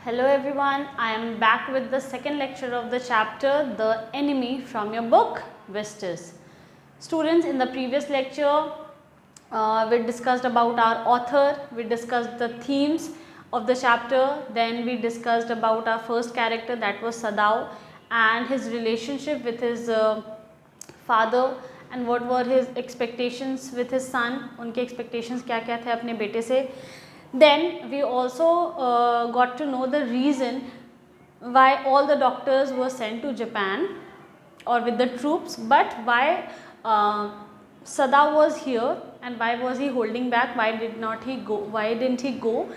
Hello everyone, I am back with the second lecture of the chapter The Enemy from your book Vistas. Students, in the previous lecture we discussed about our author, we discussed the themes of the chapter, then we discussed about our first character, that was Sadao, and his relationship with his father and what were his expectations with his son, उनके expectations क्या क्या थे अपने बेटे से. Then we also got to know the reason why all the doctors were sent to Japan or with the troops, but why Sada was here and why was he holding back, why didn't he go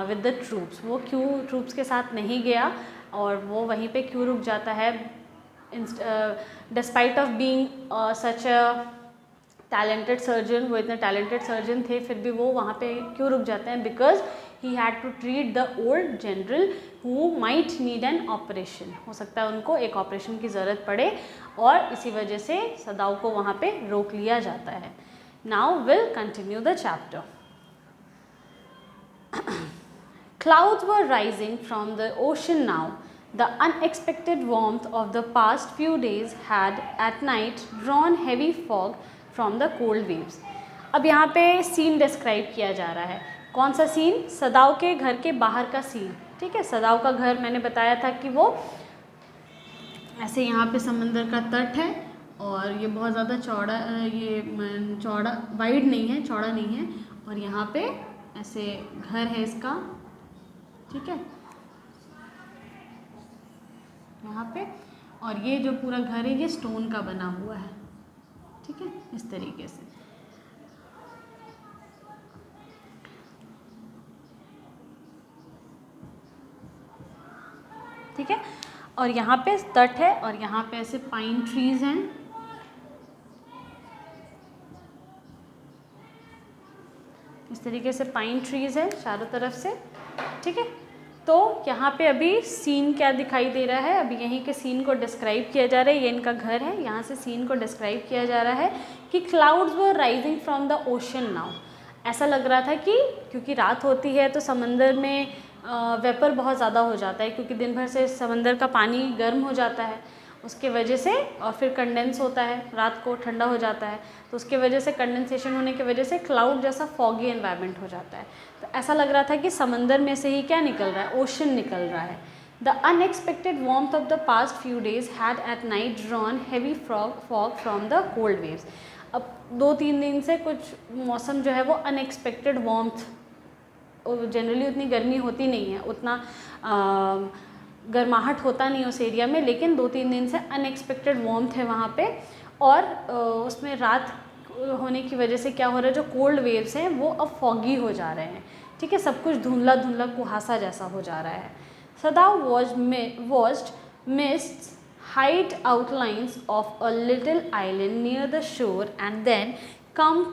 with the troops, वो क्यों troops के साथ नहीं गया और वो वहीं पे क्यों रुक जाता है, despite of being such a talented surgeon, वो इतने टैलेंटेड सर्जन थे फिर भी वो वहाँ पे क्यों रुक जाते हैं, because he had to treat the old general who might need an operation. हो सकता है उनको एक ऑपरेशन की ज़रूरत पड़े और इसी वजह से सदाओ को वहाँ पे रोक लिया जाता है. Now will continue the chapter. Clouds were rising from the ocean now. The unexpected warmth of the past few days had at night drawn heavy fog from the cold waves. अब यहाँ पे सीन डिस्क्राइब किया जा रहा है. कौन सा scene? सदाओ के घर के बाहर का सीन. ठीक है, सदाओ का घर मैंने बताया था कि वो ऐसे यहाँ पे समंदर का तट है और ये बहुत ज़्यादा चौड़ा वाइड नहीं है, चौड़ा नहीं है, और यहाँ पे ऐसे घर है इसका. ठीक है, यहाँ पे, और ये जो पूरा घर है ये स्टोन का बना हुआ है. ठीक है, इस तरीके से. ठीक है, और यहाँ पे तट है और यहाँ पे ऐसे पाइन ट्रीज हैं. इस तरीके से पाइन ट्रीज है चारों तरफ से. ठीक है, तो यहाँ पे अभी सीन क्या दिखाई दे रहा है, अभी यहीं के सीन को डिस्क्राइब किया जा रहा है. ये इनका घर है, यहाँ से सीन को डिस्क्राइब किया जा रहा है कि clouds were rising from the ocean now. ऐसा लग रहा था कि क्योंकि रात होती है तो समंदर में वेपर बहुत ज़्यादा हो जाता है, क्योंकि दिन भर से समंदर का पानी गर्म हो जाता है उसके वजह से, और फिर कंडेंस होता है, रात को ठंडा हो जाता है, तो उसके वजह से कंडेंसेशन होने की वजह से क्लाउड जैसा फॉगी एनवायरनमेंट हो जाता है. तो ऐसा लग रहा था कि समंदर में से ही क्या निकल रहा है, ओशन निकल रहा है. The unexpected warmth of the past few days had at night drawn heavy fog from the cold waves. अब 2-3 दिन से कुछ मौसम जो है वो अनएक्सपेक्टेड वार्मथ, जनरली उतनी गर्मी होती नहीं है, उतना गर्माहट होता नहीं उस एरिया में, लेकिन 2-3 दिन से अनएक्सपेक्टेड वार्मथ है वहाँ पे. और उसमें रात होने की वजह से क्या हो रहा है, जो कोल्ड वेव्स हैं वो अब फॉगी हो जा रहे हैं. ठीक है, सब कुछ धुंधला धुंधला कुहासा जैसा हो जा रहा है. सदाओ watched mists hide outlines of a little island near the shore and then come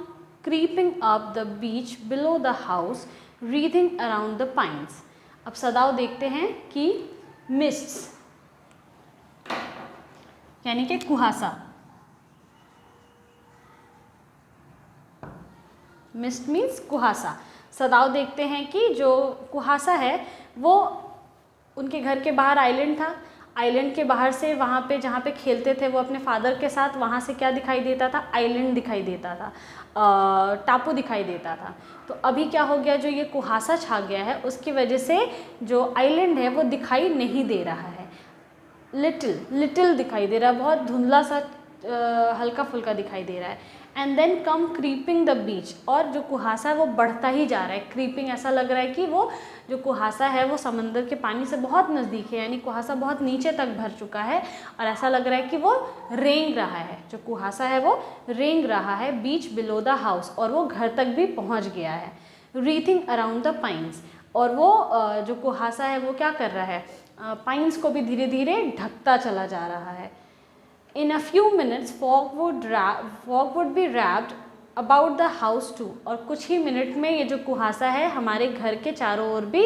creeping up the beach below the house, wreathing around the pines. अब सदाओ देखते हैं कि मिस्ट्स यानी कि कुहासा, मिस्ट मीन्स कुहासा. सदाओ देखते हैं कि जो कुहासा है वो उनके घर के बाहर आइलैंड था, आइलैंड के बाहर से वहाँ पे जहाँ पे खेलते थे वो अपने फादर के साथ, वहाँ से क्या दिखाई देता था, आइलैंड दिखाई देता था, टापू दिखाई देता था. तो अभी क्या हो गया, जो ये कुहासा छा गया है उसकी वजह से जो आइलैंड है वो दिखाई नहीं दे रहा है, लिटिल दिखाई दे रहा है, बहुत धुंधला सा हल्का फुल्का दिखाई दे रहा है. And then come creeping the beach, और जो कुहासा है वो बढ़ता ही जा रहा है. क्रीपिंग ऐसा लग रहा है कि वो जो कुहासा है वो समंदर के पानी से बहुत नज़दीक है, यानी कुहासा बहुत नीचे तक भर चुका है और ऐसा लग रहा है कि वो रेंग रहा है, जो कुहासा है वो रेंग रहा है बीच बिलो द हाउस, और वो घर तक भी पहुंच गया है. रीथिंग अराउंड द पाइन्स, और वो जो कुहासा है वो क्या कर रहा है, पाइन्स को भी धीरे धीरे ढकता चला जा रहा है. In a few minutes fog would be wrapped about the house too. और कुछ ही मिनट में ये जो कुहासा है हमारे घर के चारों ओर भी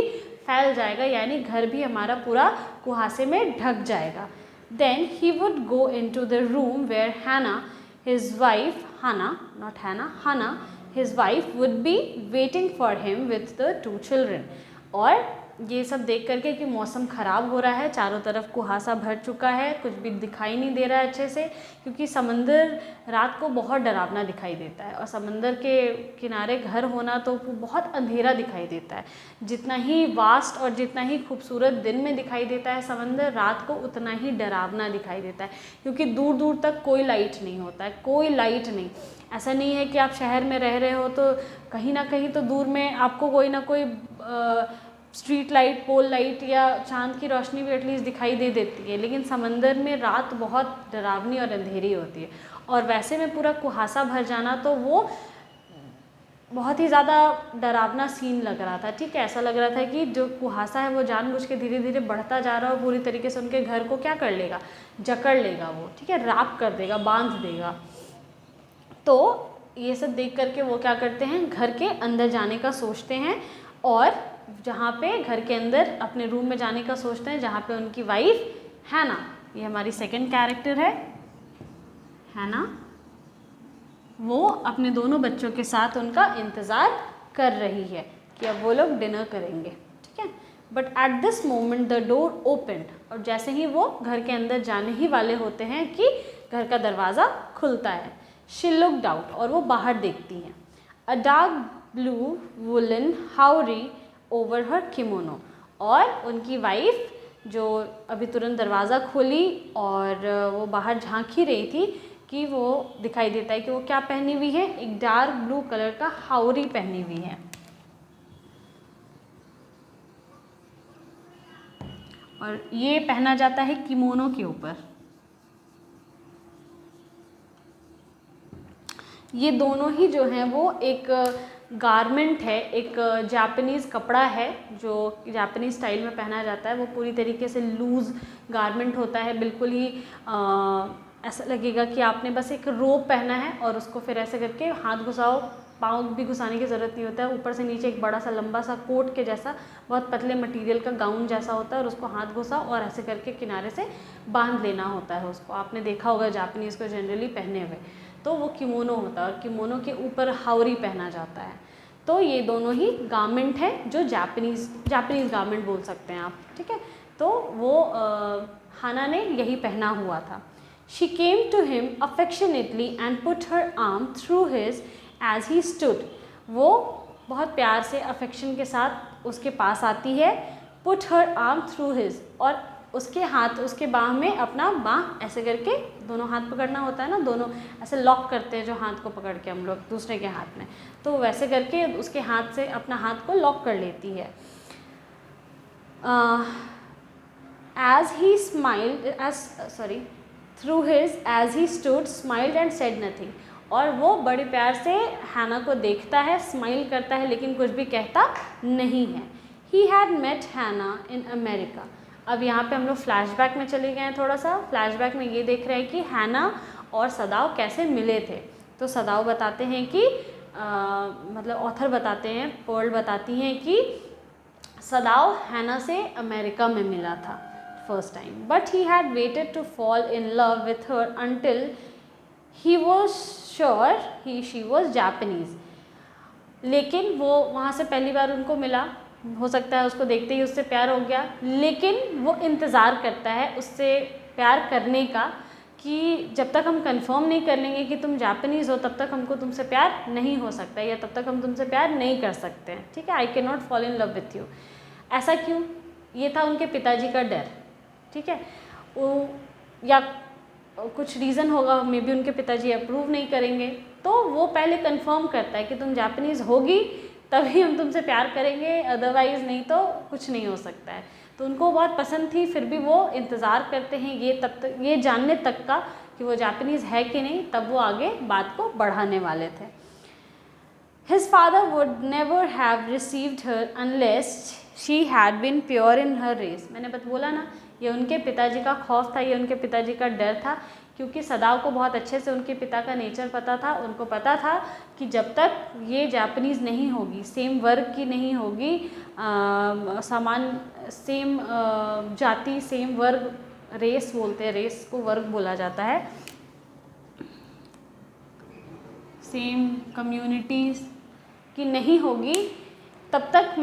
फैल जाएगा, यानी घर भी हमारा पूरा कुहासे में ढक जाएगा. Then he would go into the room where Hannah, his wife, Hannah, his wife would be waiting for him with the 2 children. और ये सब देख करके कि मौसम ख़राब हो रहा है, चारों तरफ कुहासा भर चुका है, कुछ भी दिखाई नहीं दे रहा है अच्छे से, क्योंकि समंदर रात को बहुत डरावना दिखाई देता है और समंदर के किनारे घर होना तो वो बहुत अंधेरा दिखाई देता है। जितना ही वास्ट और जितना ही खूबसूरत दिन में दिखाई देता है समंदर, रात को उतना ही डरावना दिखाई देता है, क्योंकि दूर दूर तक कोई लाइट नहीं होता है, कोई लाइट नहीं। ऐसा नहीं है कि आप शहर में रह रहे हो तो कहीं ना कहीं तो दूर में आपको कोई ना कोई स्ट्रीट लाइट, पोल लाइट या चांद की रोशनी भी एटलीस्ट दिखाई दे देती है, लेकिन समंदर में रात बहुत डरावनी और अंधेरी होती है। और वैसे में पूरा कुहासा भर जाना तो वो बहुत ही ज़्यादा डरावना सीन लग रहा था। ठीक है, ऐसा लग रहा था कि जो कुहासा है वो जानबूझ के धीरे धीरे बढ़ता जा रहा है और पूरी तरीके से उनके घर को क्या कर लेगा, जकड़ लेगा वो, ठीक है, राख कर देगा, बांध देगा। तो ये सब देख करके वो क्या करते हैं, घर के अंदर जाने का सोचते हैं और जहाँ पे घर के अंदर अपने रूम में जाने का सोचते हैं जहाँ पे उनकी वाइफ हैना, ये हमारी सेकंड कैरेक्टर है हैना, वो अपने दोनों बच्चों के साथ उनका इंतज़ार कर रही है कि अब वो लोग डिनर करेंगे। ठीक है, but at this moment the door opened, और जैसे ही वो घर के अंदर जाने ही वाले होते हैं कि घर का दरवाज़ा खुलता है। शी लुक्ड आउट, और वो बाहर देखती हैं। A dark blue woollen haori over her kimono, और उनकी वाइफ जो अभी तुरंत दरवाज़ा खोली और वो बाहर झांक ही रही थी कि वो दिखाई देता है कि वो क्या पहनी हुई है, एक डार्क ब्लू कलर का हाउरी पहनी हुई है। और ये पहना जाता है किमोनो के ऊपर। ये दोनों ही जो हैं वो एक गारमेंट है, एक जापानीज़ कपड़ा है जो जापानीज़ स्टाइल में पहना जाता है। वो पूरी तरीके से लूज़ गारमेंट होता है, बिल्कुल ही ऐसा लगेगा कि आपने बस एक रोप पहना है और उसको फिर ऐसे करके हाथ घुसाओ, पाँव भी घुसाने की ज़रूरत नहीं होता है। ऊपर से नीचे एक बड़ा सा लंबा सा कोट के जैसा बहुत पतले मटेरियल का गाउन जैसा होता है और उसको हाथ घुसाओ और ऐसे करके किनारे से बांध लेना होता है उसको। आपने देखा होगा जापानीज़ को जनरली पहने हुए, तो वो किमोनो होता है और किमोनो के ऊपर हाउरी पहना जाता है। तो ये दोनों ही गारमेंट है जो जापानीज़ गारमेंट बोल सकते हैं आप। ठीक है, तो वो हाना ने यही पहना हुआ था। She came to him affectionately and put her arm through his as he stood. वो बहुत प्यार से अफेक्शन के साथ उसके पास आती है। Put her arm through his, और उसके हाथ, उसके बाह में अपना बाह ऐसे करके, दोनों हाथ पकड़ना होता है ना, दोनों ऐसे लॉक करते हैं जो हाथ को पकड़ के हम लोग दूसरे के हाथ में, तो वैसे करके उसके हाथ से अपना हाथ को लॉक कर लेती है। As he smiled, through his as he stood, smiled and said nothing. और वो बड़े प्यार से हैना को देखता है, स्माइल करता है, लेकिन कुछ भी कहता नहीं है। He had met Hannah in America. अब यहाँ पे हम लोग फ्लैशबैक में चले गए हैं। थोड़ा सा फ्लैशबैक में ये देख रहे हैं कि हैना और सदाव कैसे मिले थे। तो सदाव बताते हैं कि मतलब ऑथर बताते हैं, पर्ल बताती हैं कि सदाव हैना से अमेरिका में मिला था first time, but he had waited to fall in love with her until he was sure she was Japanese. लेकिन वो वहाँ से पहली बार उनको मिला, हो सकता है उसको देखते ही उससे प्यार हो गया, लेकिन वो इंतज़ार करता है उससे प्यार करने का कि जब तक हम कंफर्म नहीं कर लेंगे कि तुम जापानीज़ हो तब तक हमको तुमसे प्यार नहीं हो सकता, या तब तक हम तुमसे प्यार नहीं कर सकते हैं। ठीक है, I can not fall in love with you. ऐसा क्यों? ये था उनके पिताजी का डर। ठीक है, वो या कुछ रीज़न होगा, मे बी उनके पिताजी अप्रूव नहीं करेंगे, तो वो पहले कंफर्म करता है कि तुम जापानीज़ होगी तभी हम तुमसे प्यार करेंगे, अदरवाइज़ नहीं तो कुछ नहीं हो सकता है। तो उनको बहुत पसंद थी, फिर भी वो इंतज़ार करते हैं ये तब तक, ये जानने तक का कि वो जापानीज़ है कि नहीं, तब वो आगे बात को बढ़ाने वाले थे। His father would never have received her unless she had been pure in her race. मैंने बोला ना, ये उनके पिताजी का खौफ था, ये उनके पिताजी का डर था, क्योंकि सदाव को बहुत अच्छे से उनके पिता का नेचर पता था। उनको पता था कि जब तक ये जापानीज़ नहीं होगी, सेम वर्ग की नहीं होगी, समान सेम जाति, सेम वर्ग, रेस बोलते हैं, रेस को वर्ग बोला जाता है, सेम कम्युनिटीज़ की नहीं होगी, तब तक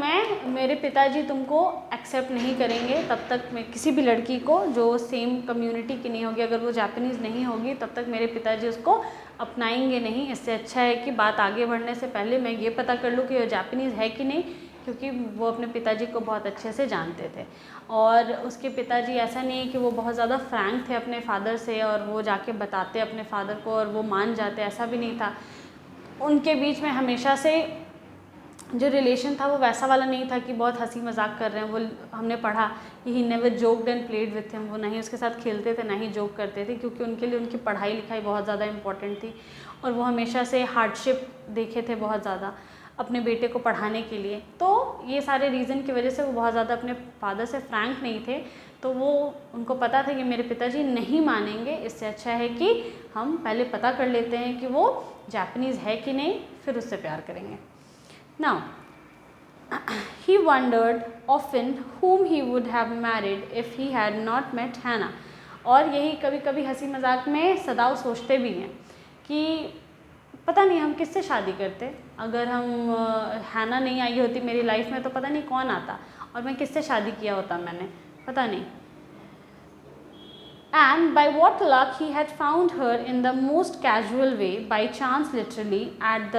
मेरे पिताजी तुमको एक्सेप्ट नहीं करेंगे, तब तक मैं किसी भी लड़की को जो सेम कम्युनिटी की नहीं होगी, अगर वो जापानीज़ नहीं होगी, तब तक मेरे पिताजी उसको अपनाएंगे नहीं। इससे अच्छा है कि बात आगे बढ़ने से पहले मैं ये पता कर लूँ कि वो जापानीज़ है कि नहीं, क्योंकि वो अपने पिताजी को बहुत अच्छे से जानते थे। और उसके पिताजी ऐसा नहीं है कि वो बहुत ज़्यादा फ्रैंक थे अपने फादर से और वो जाके बताते अपने फादर को और वो मान जाते, ऐसा भी नहीं था। उनके बीच में हमेशा से जो रिलेशन था वो वैसा वाला नहीं था कि बहुत हंसी मजाक कर रहे हैं। वो हमने पढ़ा कि he never joked and played with him, वो ना ही उसके साथ खेलते थे ना ही जोक करते थे, क्योंकि उनके लिए उनकी पढ़ाई लिखाई बहुत ज़्यादा इम्पॉर्टेंट थी और वो हमेशा से हार्डशिप देखे थे बहुत ज़्यादा अपने बेटे को पढ़ाने के लिए। तो ये सारे रीज़न की वजह से वो बहुत ज़्यादा अपने फादर से फ्रैंक नहीं थे। तो वो उनको पता था कि मेरे पिताजी नहीं मानेंगे, इससे अच्छा है कि हम पहले पता कर लेते हैं कि वो जापानीज़ है कि नहीं, फिर उससे प्यार करेंगे। Now, he wondered often whom he would have married if he had not met Hannah. और यही कभी कभी हंसी मजाक में सदाव सोचते भी हैं कि पता नहीं हम किससे शादी करते, अगर हम हैना नहीं आई होती मेरी लाइफ में तो पता नहीं कौन आता, और मैं किससे शादी किया होता मैंने, पता नहीं। And by what luck he had found her in the most casual way, by chance literally, at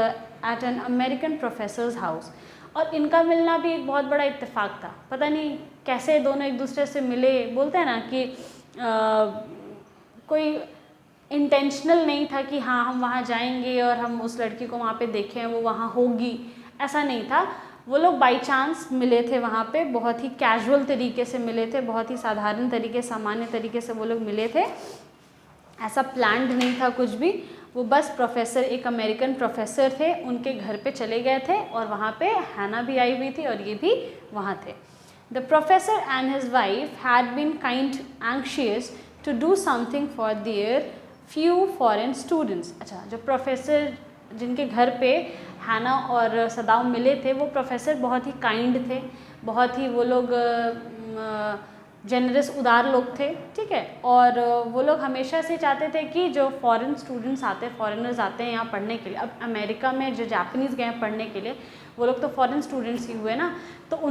an American professor's house. और इनका मिलना भी एक बहुत बड़ा इत्तेफाक था, पता नहीं कैसे दोनों एक दूसरे से मिले। बोलते हैं ना कि कोई इंटेंशनल नहीं था कि हाँ हम वहाँ जाएंगे और हम उस लड़की को वहाँ पे देखें, वो वहाँ होगी, ऐसा नहीं था। वो लोग बाई चांस मिले थे वहाँ पे, बहुत ही कैजुअल तरीके से मिले थे, बहुत ही साधारण तरीके, सामान्य तरीके से वो लोग मिले थे, ऐसा प्लान्ड नहीं था कुछ भी। वो बस प्रोफेसर, एक अमेरिकन प्रोफेसर थे, उनके घर पे चले गए थे और वहाँ पे हैना भी आई हुई थी और ये भी वहाँ थे। The professor and his wife had been kind anxious to do something for their few foreign students. अच्छा, जो प्रोफेसर जिनके घर पे हैना और सदाव मिले थे, वो प्रोफेसर बहुत ही काइंड थे, बहुत ही वो लोग जेनरस, उदार लोग थे, ठीक है। और वो लोग हमेशा से चाहते थे कि जो फॉरेन स्टूडेंट्स आते हैं, फॉरेनर्स आते हैं यहाँ पढ़ने के लिए, अब अमेरिका में जो जापानीज़ गए हैं पढ़ने के लिए, वो लोग तो फॉरेन स्टूडेंट्स ही हुए ना, तो वो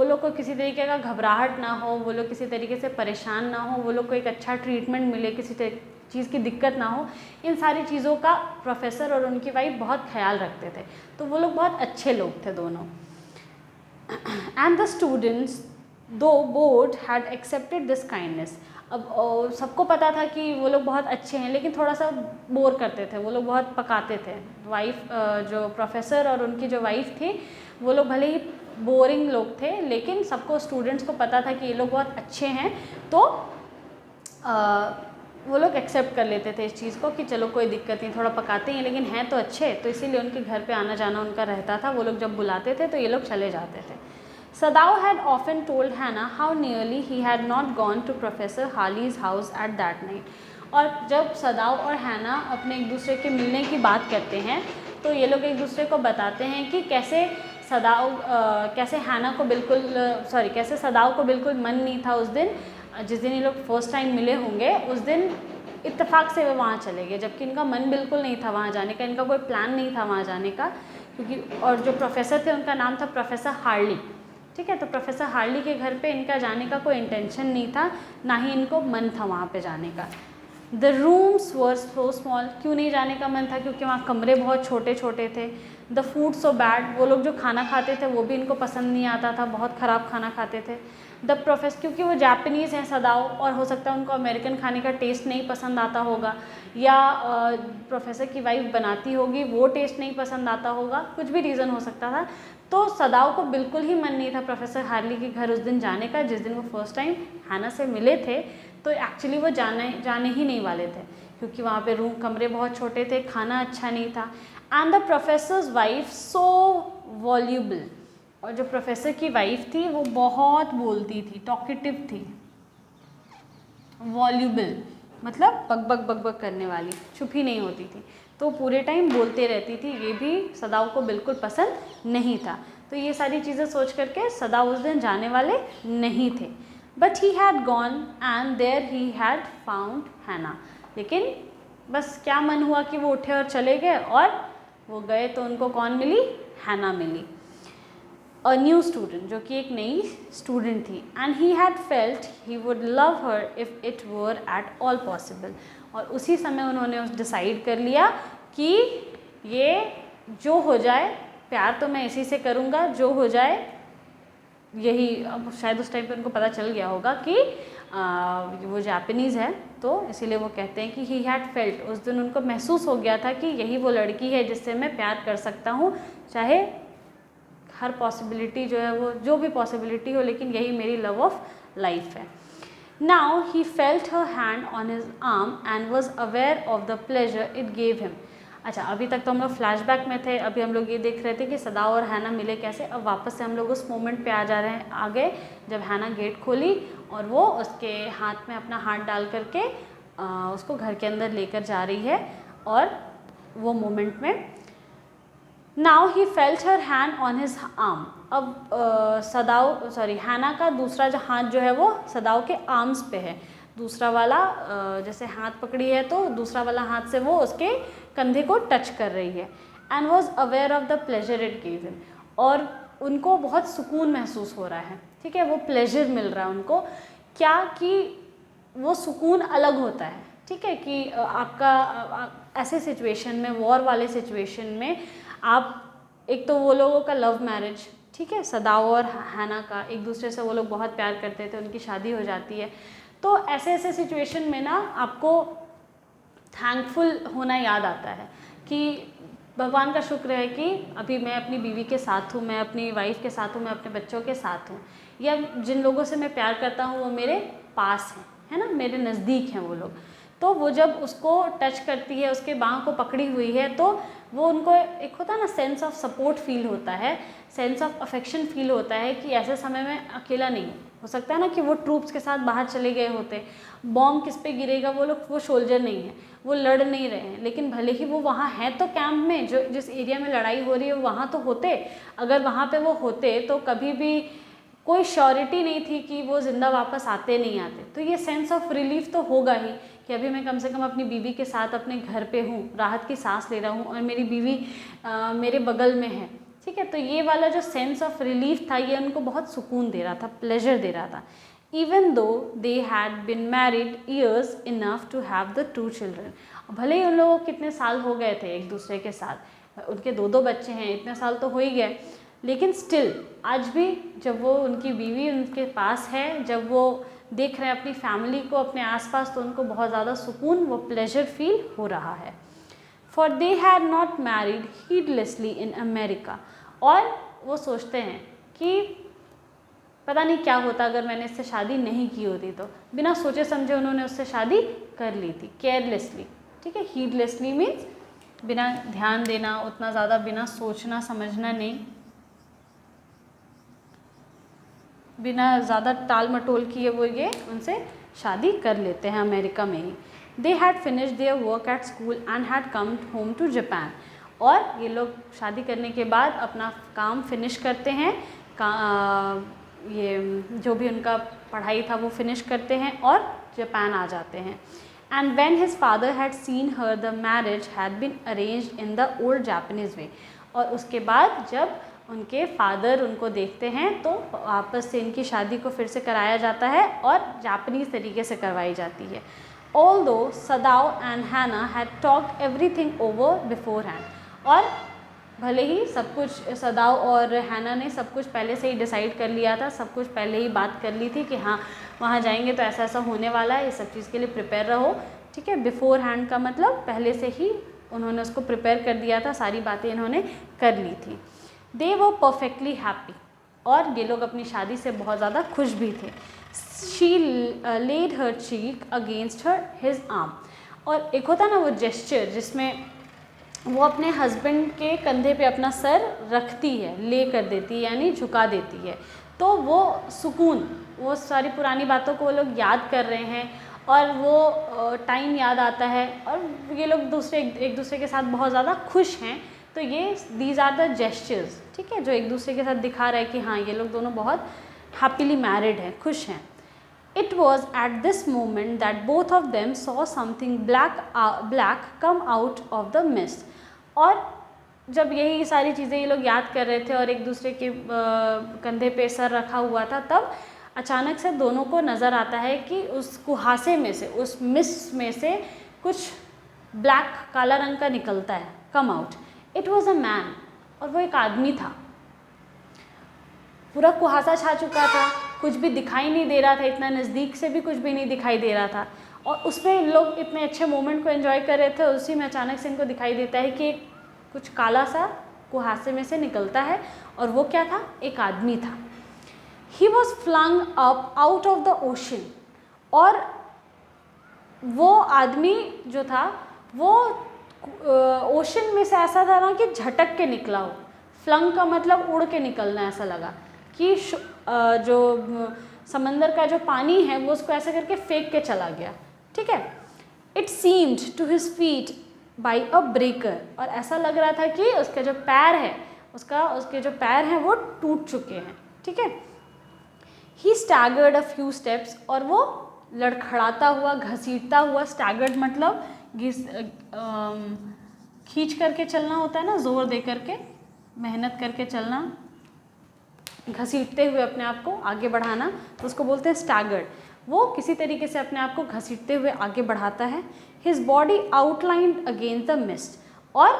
लोग को किसी तरीके का घबराहट ना हो, वो लोग किसी तरीके से परेशान ना हो, वो लोग को एक अच्छा ट्रीटमेंट मिले, किसी चीज़ की दिक्कत ना हो, इन सारी चीज़ों का प्रोफेसर और उनकी वाइफ बहुत ख्याल रखते थे। तो वो लोग बहुत अच्छे लोग थे दोनों। एंड द स्टूडेंट्स दो board had accepted this kindness. अब सबको पता था कि वो लोग बहुत अच्छे हैं, लेकिन थोड़ा सा बोर करते थे, वो लोग बहुत पकाते थे। वाइफ, जो प्रोफेसर और उनकी जो वाइफ थी, वो लोग भले ही बोरिंग लोग थे, लेकिन सबको, स्टूडेंट्स को पता था कि ये लोग बहुत अच्छे हैं, तो वो लोग एक्सेप्ट कर लेते थे इस चीज़ को कि चलो कोई दिक्कत नहीं, थोड़ा पकाते हैं लेकिन हैं तो अच्छे, तो इसीलिए उनके घर पे आना जाना उनका रहता था। वो लोग जब बुलाते थे तो ये लोग चले जाते थे। Sadao had often told Hana how nearly he had not gone to Professor Harley's house at that night. और जब सदाव और हैना अपने एक दूसरे के मिलने की बात करते हैं तो ये लोग एक दूसरे को बताते हैं कि कैसे हैना को बिल्कुल कैसे सदाव को बिल्कुल मन नहीं था उस दिन, जिस दिन ये लोग फर्स्ट टाइम मिले होंगे, उस दिन इत्तेफाक से वे वहाँ चले गए, जबकि इनका मन बिल्कुल नहीं था वहाँ जाने का, इनका कोई प्लान नहीं था वहाँ जाने का, क्योंकि और जो प्रोफेसर थे उनका नाम था प्रोफेसर हार्ली, ठीक है। तो प्रोफेसर हार्ली के घर पे इनका जाने का कोई इंटेंशन नहीं था, ना ही इनको मन था वहाँ पे जाने का। The rooms were so small, क्यों नहीं जाने का मन था, क्योंकि वहाँ कमरे बहुत छोटे छोटे थे। द फूड सो बैड, वो लोग जो खाना खाते थे वो भी इनको पसंद नहीं आता था, बहुत ख़राब खाना खाते थे। द प्रोफेसर, क्योंकि वो जापानीज़ हैं सदाव, और हो सकता है उनको अमेरिकन खाने का टेस्ट नहीं पसंद आता होगा, या प्रोफेसर की वाइफ बनाती होगी वो टेस्ट नहीं पसंद आता होगा, कुछ भी रीज़न हो सकता था। तो सदाव को बिल्कुल ही मन नहीं था प्रोफेसर हार्ली के घर उस दिन जाने का, जिस दिन वो फर्स्ट टाइम हैना से मिले थे। तो एक्चुअली वो जाने ही नहीं वाले थे, क्योंकि वहाँ पे कमरे बहुत छोटे थे, खाना अच्छा नहीं था। And the professors wife so voluble, और जो प्रोफेसर की वाइफ थी वो बहुत बोलती थी, टॉकेटिव थी। वॉल्यूबल मतलब बक करने वाली, चुप ही नहीं होती थी, तो पूरे टाइम बोलते रहती थी, ये भी सदाव को बिल्कुल पसंद नहीं था। तो ये सारी चीज़ें सोच करके सदाव उस दिन जाने वाले नहीं थे। But he had gone and there he had found हैना, लेकिन बस क्या मन हुआ कि वो उठे और चले गए, और वो गए तो उनको कौन मिली, हैना मिली। अ न्यू स्टूडेंट, जो कि एक नई स्टूडेंट थी, and he had felt he would love her if it were at all possible. और उसी समय उन्होंने डिसाइड कर लिया कि ये जो हो जाए, प्यार तो मैं इसी से करूँगा, जो हो जाए यही। अब शायद उस टाइम पे उनको पता चल गया होगा कि वो जापानीज़ है, तो इसीलिए वो कहते हैं कि ही हैड फेल्ट, उस दिन उनको महसूस हो गया था कि यही वो लड़की है जिससे मैं प्यार कर सकता हूँ, चाहे हर पॉसिबिलिटी जो है वो जो भी पॉसिबिलिटी हो, लेकिन यही मेरी लव ऑफ लाइफ है। Now he felt her hand on his arm and was aware of the pleasure it gave him. अच्छा, अभी तक तो हम लोग फ्लैशबैक में थे, अभी हम लोग ये देख रहे थे कि सदाओ और हैना मिले कैसे। अब वापस से हम लोग उस मोमेंट पे आ गए जब हैना गेट खोली और वो उसके हाथ में अपना हाथ डाल करके उसको घर के अंदर लेकर जा रही है। और वो मोमेंट में now he felt her hand on his arm. अब हैना का दूसरा जो हाथ जो है वो सदाओ के आर्म्स पे है, दूसरा वाला जैसे हाथ पकड़ी है तो दूसरा वाला हाथ से वो उसके कंधे को टच कर रही है। And was aware of the pleasure it give him, और उनको बहुत सुकून महसूस हो रहा है, ठीक है, वो प्लेजर मिल रहा है उनको। क्या कि वो सुकून अलग होता है, ठीक है, कि आपका ऐसे सिचुएशन में, वॉर वाले सिचुएशन में, आप एक तो वो लोगों का लव मैरिज, ठीक है, सदाओ और हैना का एक दूसरे से वो लोग बहुत प्यार करते थे, उनकी शादी हो जाती है, तो ऐसे ऐसे सिचुएशन में ना आपको थैंकफुल होना याद आता है कि भगवान का शुक्र है कि अभी मैं अपनी बीवी के साथ हूँ, मैं अपनी वाइफ के साथ हूँ, मैं अपने बच्चों के साथ हूँ, या जिन लोगों से मैं प्यार करता हूँ वो मेरे पास हैं, है ना, मेरे नज़दीक हैं वो लोग। तो वो जब उसको टच करती है, उसके बाँह को पकड़ी हुई है, तो वो उनको एक होता है ना सेंस ऑफ सपोर्ट फील होता है, सेंस ऑफ अफेक्शन फील होता है कि ऐसे समय में अकेला नहीं हो सकता है ना, कि वो ट्रूप्स के साथ बाहर चले गए होते, बॉम्ब किस पे गिरेगा, वो सोल्जर नहीं है, वो लड़ नहीं रहे हैं, लेकिन भले ही वो वहाँ हैं तो कैंप में, जो जिस एरिया में लड़ाई हो रही है वहाँ तो होते, अगर वहाँ पे वो होते तो कभी भी कोई श्योरिटी नहीं थी कि वो ज़िंदा वापस आते नहीं आते। तो ये सेंस ऑफ रिलीफ तो होगा ही कि अभी मैं कम से कम अपनी बीवी के साथ अपने घर पे हूँ, राहत की सांस ले रहा हूँ और मेरी बीवी मेरे बगल में है, ठीक है। तो ये वाला जो सेंस ऑफ रिलीफ था ये उनको बहुत सुकून दे रहा था, प्लेजर दे रहा था। Even though they had been married years enough to have the 2 children, भले ही उन लोगों को कितने साल हो गए थे एक दूसरे के साथ, उनके 2 बच्चे हैं, इतने साल तो हो ही गए, लेकिन स्टिल आज भी जब वो उनकी बीवी उनके पास है, जब वो देख रहे हैं अपनी फैमिली को अपने आसपास, तो उनको बहुत ज़्यादा सुकून, वो प्लेजर फील हो रहा है। For they had not married heedlessly in America, और वो सोचते हैं कि पता नहीं क्या होता अगर मैंने इससे शादी नहीं की होती, तो बिना सोचे समझे उन्होंने उससे शादी कर ली थी, केयरलेसली, ठीक है। हीडलेसली मीन्स बिना ध्यान देना, उतना ज़्यादा बिना सोचना समझना नहीं, बिना ज़्यादा टाल मटोल किए वो ये उनसे शादी कर लेते हैं अमेरिका में ही। They had finish their work at school and had come home to Japan, और ये लोग शादी करने के बाद अपना काम फिनिश करते हैं, ये जो भी उनका पढ़ाई था वो फिनिश करते हैं और जापान आ जाते हैं। And when his father had seen her the marriage had been arranged in the old Japanese way, और उसके बाद जब उनके फादर उनको देखते हैं तो वापस से इनकी शादी को फिर से कराया जाता है और जापानीज़ तरीके से करवाई जाती है। Although सदाओ एंड हैना had talked everything over before hand, और भले ही सब कुछ सदाओ और हैना ने सब कुछ पहले से ही डिसाइड कर लिया था, सब कुछ पहले ही बात कर ली थी कि हाँ वहाँ जाएंगे तो ऐसा ऐसा होने वाला है, ये सब चीज़ के लिए प्रिपेयर रहो, ठीक है। बिफोर हैंड का मतलब पहले से ही उन्होंने उसको प्रिपेयर कर दिया था, सारी बातें इन्होंने कर ली थी। दे वो परफेक्टली हैप्पी, और ये लोग अपनी शादी से बहुत ज़्यादा खुश भी थे। She laid her cheek against her his arm, और एक होता ना वो जेस्चर जिसमें वो अपने हस्बैंड के कंधे पे अपना सर रखती है, ले कर देती है, यानी झुका देती है, तो वो सुकून, वो सारी पुरानी बातों को वो लोग याद कर रहे हैं और वो टाइम याद आता है, और ये लोग एक दूसरे के साथ बहुत ज़्यादा खुश हैं। तो ये दीज आर द जेस्चर्स, ठीक है, जो एक दूसरे के साथ दिखा रहा है कि हाँ ये लोग दोनों बहुत हैप्पीली मैरिड हैं, खुश हैं। It was at this moment that both of them saw something black come out of the mist, और जब यही सारी चीज़ें ये लोग याद कर रहे थे और एक दूसरे के कंधे पे सर रखा हुआ था, तब अचानक से दोनों को नज़र आता है कि उस कुहासे में से, उस मिस्ट में से कुछ ब्लैक, काला रंग का निकलता है, come out. It was a man, और वो एक आदमी था। पूरा कुहासा छा चुका था, कुछ भी दिखाई नहीं दे रहा था, इतना नज़दीक से भी कुछ भी नहीं दिखाई दे रहा था, और उसमें लोग इतने अच्छे मोमेंट को एंजॉय कर रहे थे, उसी में अचानक से इनको दिखाई देता है कि कुछ काला सा कुहासे में से निकलता है, और वो क्या था? एक आदमी था। He was flung up out of the ocean, और वो आदमी जो था वो ओशन में से ऐसा था ना कि झटक के निकला हो। फ्लंग का मतलब उड़ के निकलना, ऐसा लगा कि जो समंदर का जो पानी है वो उसको ऐसे करके फेंक के चला गया, ठीक है। It seemed to his feet by a breaker, और ऐसा लग रहा था कि उसके जो पैर है, उसके जो पैर हैं वो टूट चुके हैं, ठीक है। ही स्टैगर्ड अ फ्यू स्टेप्स, और वो लड़खड़ाता हुआ, घसीटता हुआ, स्टैगर्ड मतलब खींच करके चलना होता है ना, जोर दे करके, मेहनत करके चलना, घसीटते हुए अपने आप को आगे बढ़ाना, तो उसको बोलते हैं स्टैगर्ड। वो किसी तरीके से अपने आप को घसीटते हुए आगे बढ़ाता है। His body outlined against the mist, और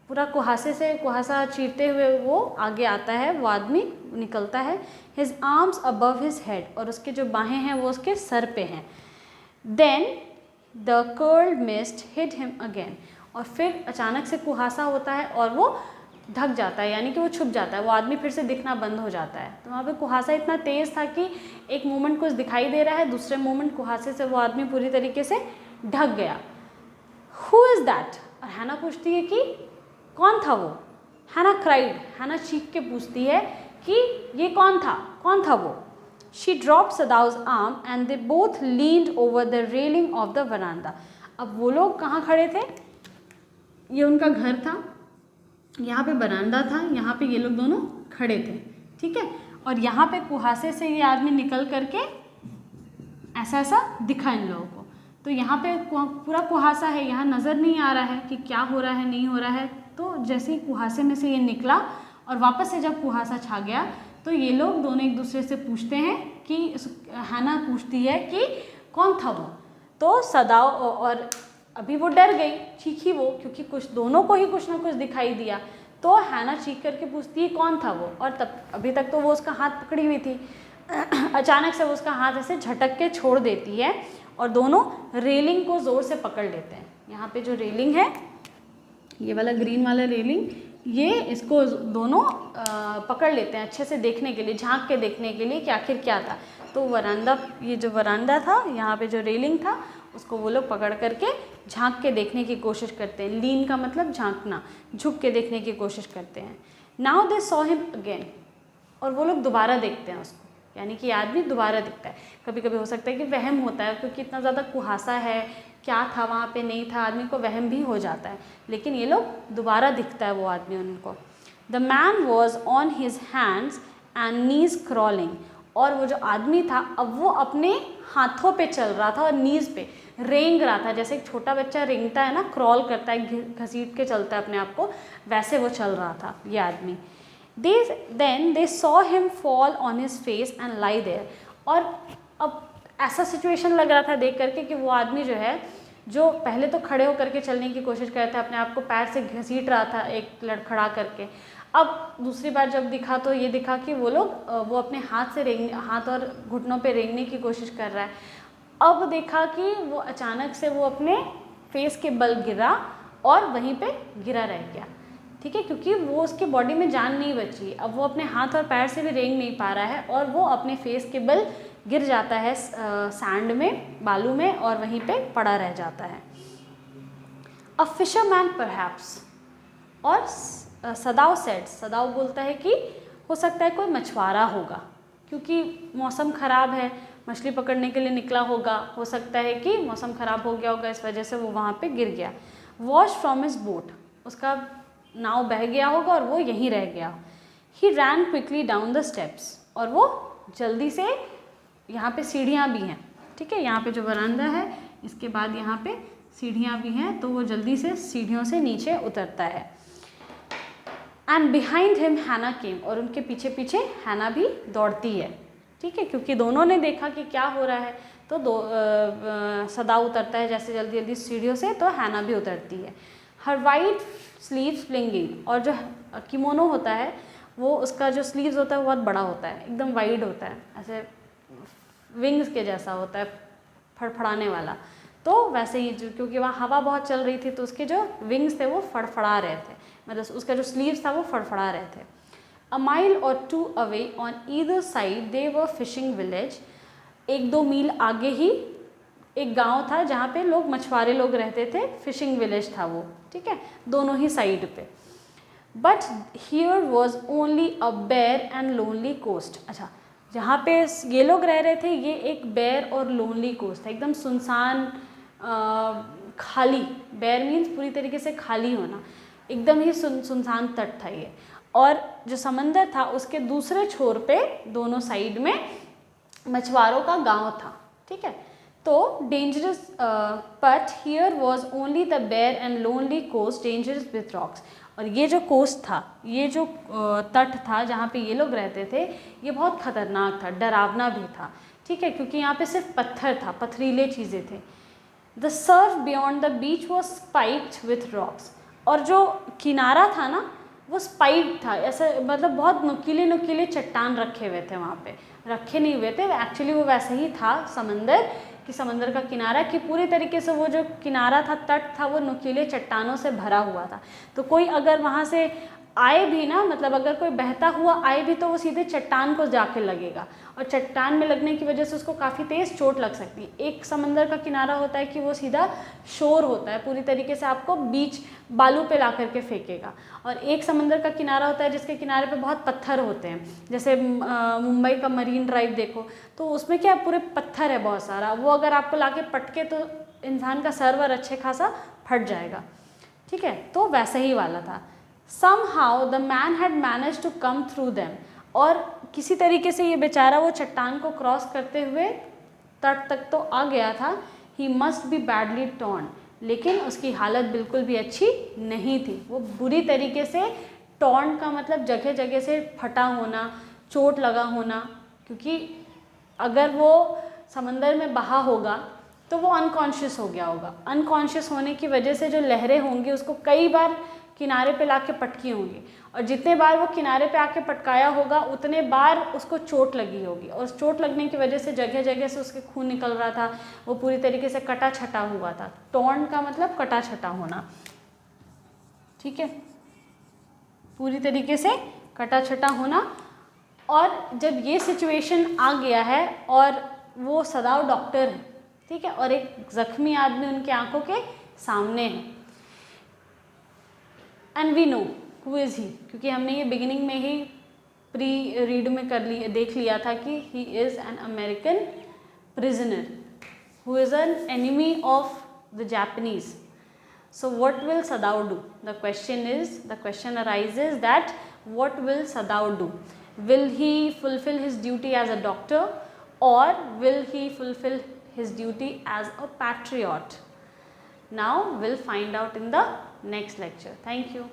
पूरा कुहासा चीरते हुए वो आगे आता है, वो आदमी निकलता है। His arms above his head, और उसके जो बाहें हैं वो उसके सर पे हैं। Then the curled mist hid him again, और फिर अचानक से कुहासा होता है और वो ढक जाता है, यानी कि वो छुप जाता है, वो आदमी फिर से दिखना बंद हो जाता है। तो वहाँ पे कुहासा इतना तेज़ था कि एक मोमेंट कुछ दिखाई दे रहा है, दूसरे मोमेंट कुहासे से वो आदमी पूरी तरीके से ढक गया। Who is that? और हैना पूछती है कि कौन था वो? हैना क्राइड, हैना चीख के पूछती है कि ये कौन था वो? She drop Sadao's arm and they both leaned over the railing of the veranda. अब वो लोग कहाँ खड़े थे? ये उनका घर था, यहाँ पे बरामदा था, यहाँ पे ये लोग दोनों खड़े थे, ठीक है। और यहाँ पे कुहासे से ये आदमी निकल करके ऐसा दिखा इन लोगों को। तो यहाँ पे पूरा कुहासा है, यहाँ नज़र नहीं आ रहा है कि क्या हो रहा है, नहीं हो रहा है। तो जैसे ही कुहासे में से ये निकला और वापस से जब कुहासा छा गया, तो ये लोग दोनों एक दूसरे से पूछते हैं कि हैना पूछती है कि कौन था वो? तो सदाओ, और अभी वो डर गई, चीखी वो, क्योंकि दोनों को ही कुछ ना कुछ दिखाई दिया। तो हैना चीख करके पूछती है कौन था वो, और तब अभी तक तो वो उसका हाथ पकड़ी हुई थी। अचानक से वो उसका हाथ ऐसे झटक के छोड़ देती है, और दोनों रेलिंग को ज़ोर से पकड़ लेते हैं। यहाँ पे जो रेलिंग है, ये वाला ग्रीन वाला रेलिंग, ये इसको दोनों पकड़ लेते हैं अच्छे से देखने के लिए, झांक के देखने के लिए कि आखिर क्या था। तो वरांदा, ये जो वरांदा था, यहाँ पे जो रेलिंग था, उसको वो लोग पकड़ करके झांक के देखने की कोशिश करते हैं। लीन का मतलब झांकना, झुक के देखने की कोशिश करते हैं। Now they saw him again, और वो लोग दोबारा देखते हैं उसको, यानी कि आदमी दोबारा दिखता है। कभी कभी हो सकता है कि वहम होता है, क्योंकि इतना ज़्यादा कुहासा है, क्या था वहाँ पे, नहीं था, आदमी को वहम भी हो जाता है। लेकिन ये लोग दोबारा दिखता है वो आदमी उनको। The man was on his hands and knees crawling, और वो जो आदमी था अब वो अपने हाथों पे चल रहा था और नीज पे रेंग रहा था, जैसे एक छोटा बच्चा रेंगता है ना, क्रॉल करता है, घसीट के चलता है अपने आप को, वैसे वो चल रहा था ये आदमी। Then they saw him fall on his face and lie there, और अब ऐसा सिचुएशन लग रहा था देख करके कि वो आदमी जो है, जो पहले तो खड़े होकर के चलने की कोशिश कर रहा था, अपने आप को पैर से घसीट रहा था एक लड़खड़ा करके, अब दूसरी बार जब दिखा तो ये दिखा कि वो अपने हाथ और घुटनों पे रेंगने की कोशिश कर रहा है। अब देखा कि वो अचानक से वो अपने फेस के बल गिरा और वहीं पे गिरा रह गया, ठीक है, क्योंकि वो उसके बॉडी में जान नहीं बची। अब वो अपने हाथ और पैर से भी रेंग नहीं पा रहा है, और वो अपने फेस के बल गिर जाता है सैंड में, बालू में, और वहीं पे पड़ा रह जाता है। अ फिशरमैन परहैप्स, और सदाव सेड, सदाव बोलता है कि हो सकता है कोई मछुआरा होगा, क्योंकि मौसम ख़राब है, मछली पकड़ने के लिए निकला होगा, हो सकता है कि मौसम ख़राब हो गया होगा, इस वजह से वो वहाँ पे गिर गया। वॉश फ्रॉम हिज बोट, उसका नाव बह गया होगा और वो यहीं रह गया। ही रैन क्विकली डाउन द स्टेप्स, और वो जल्दी से, यहाँ पे सीढ़ियाँ भी हैं, ठीक है, यहाँ पे जो वरांदा है इसके बाद यहाँ पे सीढ़ियाँ भी हैं, तो वो जल्दी से सीढ़ियों से नीचे उतरता है। एंड बिहाइंड हिम हैना केम, और उनके पीछे पीछे हैना भी दौड़ती है, ठीक है, क्योंकि दोनों ने देखा कि क्या हो रहा है। तो सदाओ उतरता है जैसे जल्दी जल्दी सीढ़ियों से, तो हैना भी उतरती है। हर वाइट स्लीव्स फ्लिंगिंग, और जो किमोनो होता है वो उसका जो स्लीव्स होता है वो बहुत बड़ा होता है, एकदम वाइड होता है, ऐसे विंग्स के जैसा होता है, फड़फड़ाने वाला। तो वैसे ही जो, क्योंकि वहाँ हवा बहुत चल रही थी तो उसके जो विंग्स थे वो फड़फड़ा रहे थे, मतलब उसका जो स्लीव्स था वो फड़फड़ा रहे थे। A mile or two away on either side they were fishing village. 1-2 मील आगे ही एक गांव था जहाँ पे लोग मछुआरे लोग रहते थे, फिशिंग विलेज था वो, ठीक है, दोनों ही साइड पे। But here was only a bare and lonely coast. अच्छा, जहाँ पे ये लोग रह रहे थे ये एक बेयर और लोनली कोस्ट था, एकदम सुनसान खाली। बेयर मीन्स पूरी तरीके से खाली होना, एकदम ही सुनसान तट था ये। और जो समंदर था उसके दूसरे छोर पे दोनों साइड में मछुआरों का गांव था, ठीक है। तो dangerous, but here was only the bare and lonely coast dangerous with rocks. और ये जो कोस्ट था, ये जो तट था जहाँ पे ये लोग रहते थे, ये बहुत खतरनाक था, डरावना भी था, ठीक है, क्योंकि यहाँ पे सिर्फ पत्थर था, पथरीले चीज़ें थे। The Surf beyond the beach was spiked with rocks, और जो किनारा था ना वो स्पाइक था, ऐसा मतलब बहुत नुकीले नुकीले चट्टान रखे हुए थे वहाँ पे, रखे नहीं हुए थे एक्चुअली, वो वैसे ही था समंदर कि समंदर का किनारा कि पूरी तरीके से वो जो किनारा था, तट था, वो नुकीले चट्टानों से भरा हुआ था। तो कोई अगर वहाँ से आए भी ना, मतलब अगर कोई बहता हुआ आए भी तो वो सीधे चट्टान को जाके लगेगा, और चट्टान में लगने की वजह से उसको काफ़ी तेज़ चोट लग सकती है। एक समंदर का किनारा होता है कि वो सीधा शोर होता है, पूरी तरीके से आपको बीच बालू पे ला करके फेंकेगा, और एक समंदर का किनारा होता है जिसके किनारे पे बहुत पत्थर होते हैं, जैसे मुंबई का मरीन ड्राइव देखो तो उसमें क्या पूरे पत्थर है बहुत सारा, वो अगर आपको ला के पटके तो इंसान का सर्वर अच्छे खासा फट जाएगा, ठीक है। तो वैसे ही वाला था। Somehow the man had managed to come through them, और किसी तरीके से ये बेचारा वो चट्टान को क्रॉस करते हुए तट तक तो आ गया था। He must be badly torn, लेकिन उसकी हालत बिल्कुल भी अच्छी नहीं थी, वो बुरी तरीके से, टॉर्न का मतलब जगह जगह से फटा होना, चोट लगा होना, क्योंकि अगर वो समंदर में बहा होगा तो वो अनकॉन्शियस हो गया होगा, अनकॉन्शियस होने की वजह से जो लहरें होंगी उसको कई बार किनारे पे लाके पटकी होंगी, और जितने बार वो किनारे पे आके पटकाया होगा उतने बार उसको चोट लगी होगी, और उस चोट लगने की वजह से जगह जगह से उसके खून निकल रहा था, वो पूरी तरीके से कटा छटा हुआ था। टॉर्न का मतलब कटा छटा होना, ठीक है, पूरी तरीके से कटा छटा होना। और जब ये सिचुएशन आ गया है और वो सदाओ डॉक्टर है, ठीक है, और एक जख्मी आदमी उनके आंखों के सामने है, and we know who is he, क्योंकि हमने ये बिगिनिंग में ही प्री रीड में देख लिया था कि he is an American prisoner who is an enemy of the Japanese. So what will Sadao do? The question arises that what will Sadao do? Will he fulfill his duty as a doctor, or will he fulfill his duty as a patriot? Now we'll find out in the next lecture. Thank you.